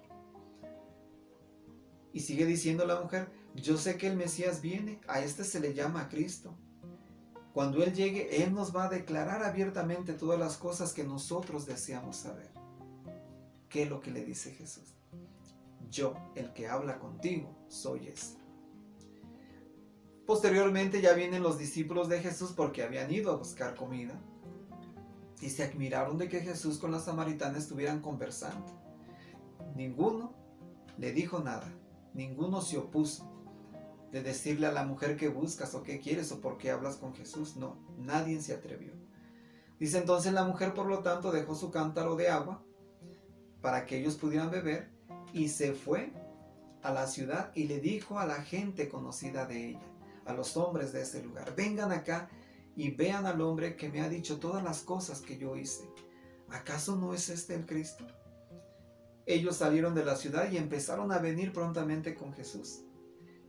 [SPEAKER 1] Y sigue diciendo la mujer, yo sé que el Mesías viene, a este se le llama Cristo. Cuando Él llegue, Él nos va a declarar abiertamente todas las cosas que nosotros deseamos saber. ¿Qué es lo que le dice Jesús? Yo, el que habla contigo, soy ese. Posteriormente ya vienen los discípulos de Jesús porque habían ido a buscar comida y se admiraron de que Jesús con la samaritana estuvieran conversando. Ninguno le dijo nada, ninguno se opuso de decirle a la mujer qué buscas o qué quieres o por qué hablas con Jesús. No, nadie se atrevió. Dice entonces la mujer, por lo tanto, dejó su cántaro de agua para que ellos pudieran beber y se fue a la ciudad y le dijo a la gente conocida de ella, a los hombres de ese lugar: vengan acá y vean al hombre que me ha dicho todas las cosas que yo hice. ¿Acaso no es este el Cristo? Ellos salieron de la ciudad y empezaron a venir prontamente con Jesús.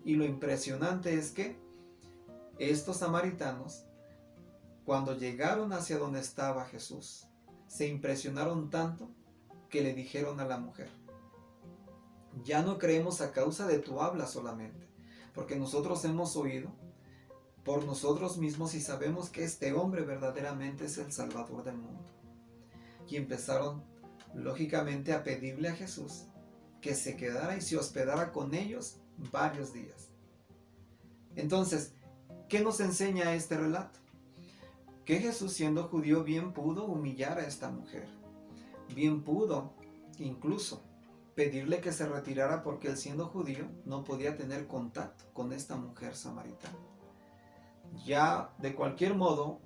[SPEAKER 1] Y lo impresionante es que estos samaritanos, cuando llegaron hacia donde estaba Jesús, se impresionaron tanto que le dijeron a la mujer: ya no creemos a causa de tu habla solamente, porque nosotros hemos oído por nosotros mismos y sabemos que este hombre verdaderamente es el Salvador del mundo. Y empezaron, lógicamente, a pedirle a Jesús que se quedara y se hospedara con ellos varios días. Entonces, ¿qué nos enseña este relato? Que Jesús, siendo judío, bien pudo humillar a esta mujer. Bien pudo, incluso, pedirle que se retirara porque él, siendo judío, no podía tener contacto con esta mujer samaritana. Ya de cualquier modo,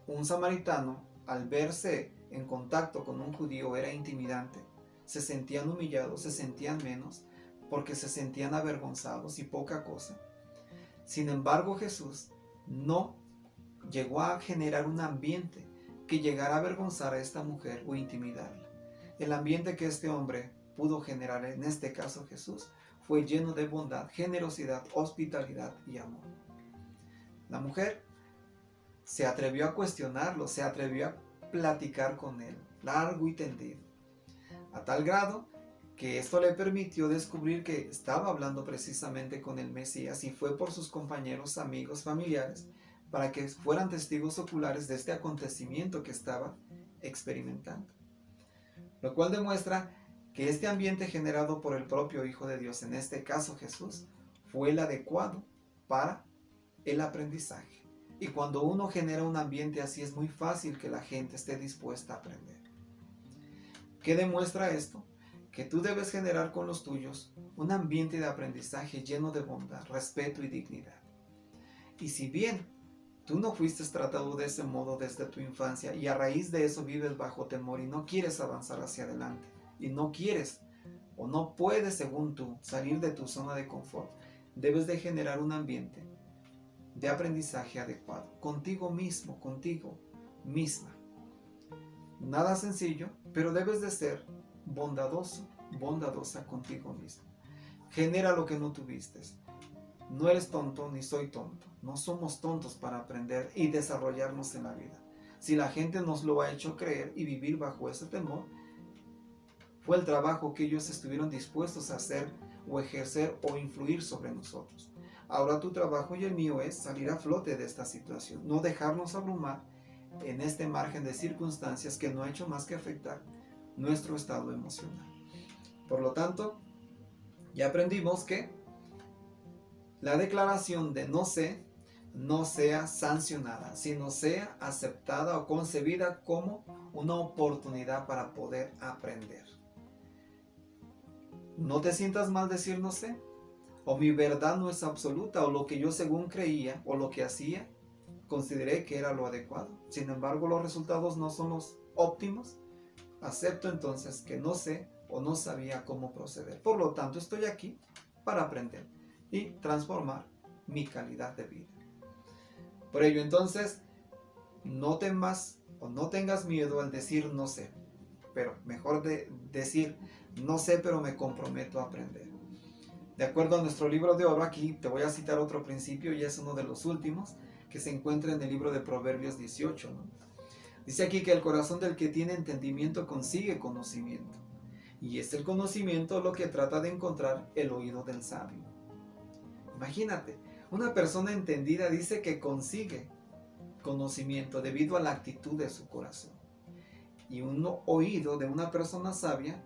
[SPEAKER 1] un samaritano, al verse en contacto con un judío, era intimidante. Se sentían humillados, se sentían menos, porque se sentían avergonzados y poca cosa. Sin embargo, Jesús no llegó a generar un ambiente que llegara a avergonzar a esta mujer o intimidarla. El ambiente que este hombre pudo generar, en este caso Jesús, fue lleno de bondad, generosidad, hospitalidad y amor. La mujer se atrevió a cuestionarlo, se atrevió a platicar con él, largo y tendido, a tal grado que esto le permitió descubrir que estaba hablando precisamente con el Mesías, y fue por sus compañeros, amigos, familiares, para que fueran testigos oculares de este acontecimiento que estaba experimentando. Lo cual demuestra que este ambiente generado por el propio Hijo de Dios, en este caso Jesús, fue el adecuado para el aprendizaje. Y cuando uno genera un ambiente así, es muy fácil que la gente esté dispuesta a aprender. ¿Qué demuestra esto? Que tú debes generar con los tuyos un ambiente de aprendizaje lleno de bondad, respeto y dignidad. Y si bien tú no fuiste tratado de ese modo desde tu infancia, y a raíz de eso vives bajo temor y no quieres avanzar hacia adelante, y no quieres o no puedes, según tú, salir de tu zona de confort, debes de generar un ambiente de aprendizaje adecuado, contigo mismo, contigo misma. Nada sencillo, pero debes de ser bondadoso, bondadosa contigo mismo. Genera lo que no tuviste. No eres tonto ni soy tonto. No somos tontos para aprender y desarrollarnos en la vida. Si la gente nos lo ha hecho creer y vivir bajo ese temor, fue el trabajo que ellos estuvieron dispuestos a hacer o ejercer o influir sobre nosotros. Ahora tu trabajo y el mío es salir a flote de esta situación, no dejarnos abrumar en este margen de circunstancias que no ha hecho más que afectar nuestro estado emocional. Por lo tanto, ya aprendimos que la declaración de no sé no sea sancionada, sino sea aceptada o concebida como una oportunidad para poder aprender. No te sientas mal decir no sé, o mi verdad no es absoluta, o lo que yo según creía o lo que hacía consideré que era lo adecuado. Sin embargo, los resultados no son los óptimos. Acepto entonces que no sé o no sabía cómo proceder. Por lo tanto, estoy aquí para aprender y transformar mi calidad de vida. Por ello, entonces, no temas o no tengas miedo al decir no sé, pero mejor de decir no sé, pero me comprometo a aprender. De acuerdo a nuestro libro de oro, aquí te voy a citar otro principio, y es uno de los últimos, que se encuentra en el libro de Proverbios 18, ¿no? Dice aquí que el corazón del que tiene entendimiento consigue conocimiento, y es el conocimiento lo que trata de encontrar el oído del sabio. Imagínate, una persona entendida dice que consigue conocimiento debido a la actitud de su corazón, y un oído de una persona sabia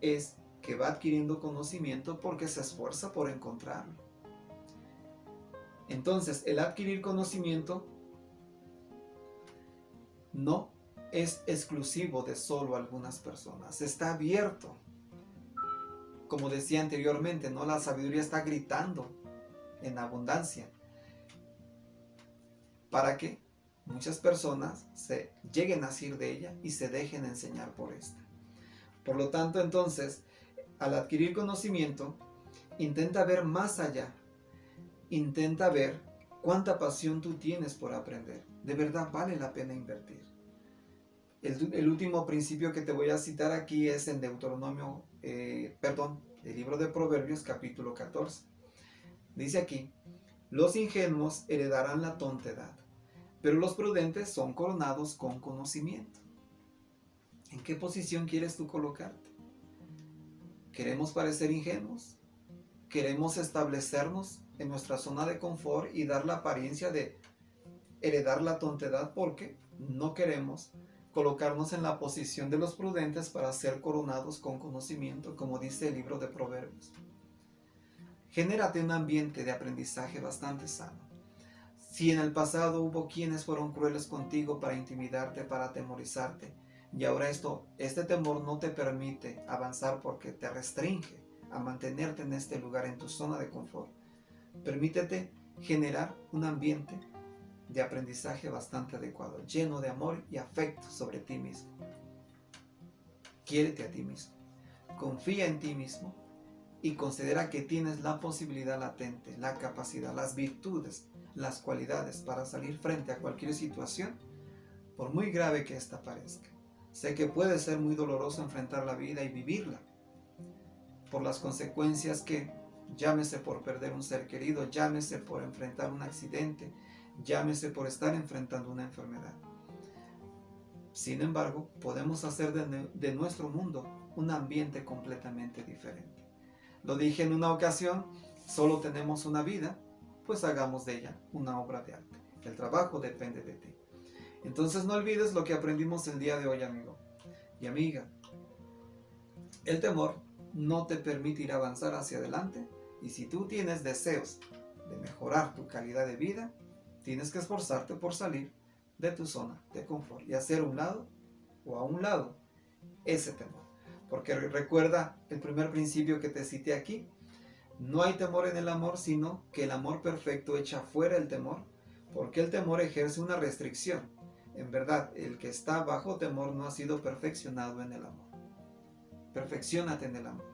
[SPEAKER 1] es que va adquiriendo conocimiento porque se esfuerza por encontrarlo. Entonces, el adquirir conocimiento no es exclusivo de solo algunas personas, está abierto. Como decía anteriormente, ¿no? La sabiduría está gritando en abundancia. ¿Para qué? muchas personas se lleguen a asir de ella y se dejen enseñar por esta. Por lo tanto, entonces, al adquirir conocimiento, intenta ver más allá. Intenta ver cuánta pasión tú tienes por aprender. De verdad vale la pena invertir. El último principio que te voy a citar aquí es en Deuteronomio, el libro de Proverbios, capítulo 14. Dice aquí: los ingenuos heredarán la tontedad, pero los prudentes son coronados con conocimiento. ¿En qué posición quieres tú colocarte? ¿Queremos parecer ingenuos? ¿Queremos establecernos en nuestra zona de confort y dar la apariencia de heredar la tontedad porque no queremos colocarnos en la posición de los prudentes para ser coronados con conocimiento, como dice el libro de Proverbios? Genérate un ambiente de aprendizaje bastante sano. Si en el pasado hubo quienes fueron crueles contigo para intimidarte, para atemorizarte, y ahora este temor no te permite avanzar porque te restringe a mantenerte en este lugar, en tu zona de confort, permítete generar un ambiente de aprendizaje bastante adecuado, lleno de amor y afecto sobre ti mismo. Quiérete a ti mismo, confía en ti mismo y considera que tienes la posibilidad latente, la capacidad, las virtudes, las cualidades para salir frente a cualquier situación, por muy grave que ésta parezca. Sé que puede ser muy doloroso enfrentar la vida y vivirla, por las consecuencias que, llámese por perder un ser querido, llámese por enfrentar un accidente, llámese por estar enfrentando una enfermedad. Sin embargo, podemos hacer de nuestro mundo un ambiente completamente diferente. Lo dije en una ocasión: solo tenemos una vida, pues hagamos de ella una obra de arte. El trabajo depende de ti. Entonces no olvides lo que aprendimos el día de hoy, amigo y amiga. El temor no te permitirá avanzar hacia adelante, y si tú tienes deseos de mejorar tu calidad de vida, tienes que esforzarte por salir de tu zona de confort y hacer a un lado ese temor. Porque recuerda el primer principio que te cité aquí: no hay temor en el amor, sino que el amor perfecto echa fuera el temor, porque el temor ejerce una restricción. En verdad, el que está bajo temor no ha sido perfeccionado en el amor. Perfecciónate en el amor.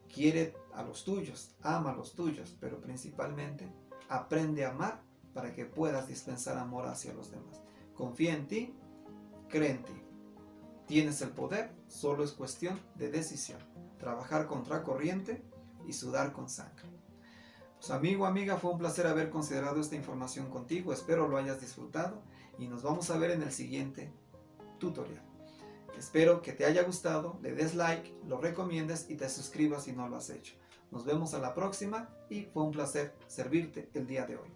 [SPEAKER 1] Quiere a los tuyos, ama a los tuyos, pero principalmente aprende a amar para que puedas dispensar amor hacia los demás. Confía en ti, cree en ti. Tienes el poder, solo es cuestión de decisión. Trabajar contra corriente y sudar con sangre. Pues amigo, amiga, fue un placer haber considerado esta información contigo. Espero lo hayas disfrutado y nos vamos a ver en el siguiente tutorial. Espero que te haya gustado, le des like, lo recomiendes y te suscribas si no lo has hecho. Nos vemos a la próxima y fue un placer servirte el día de hoy.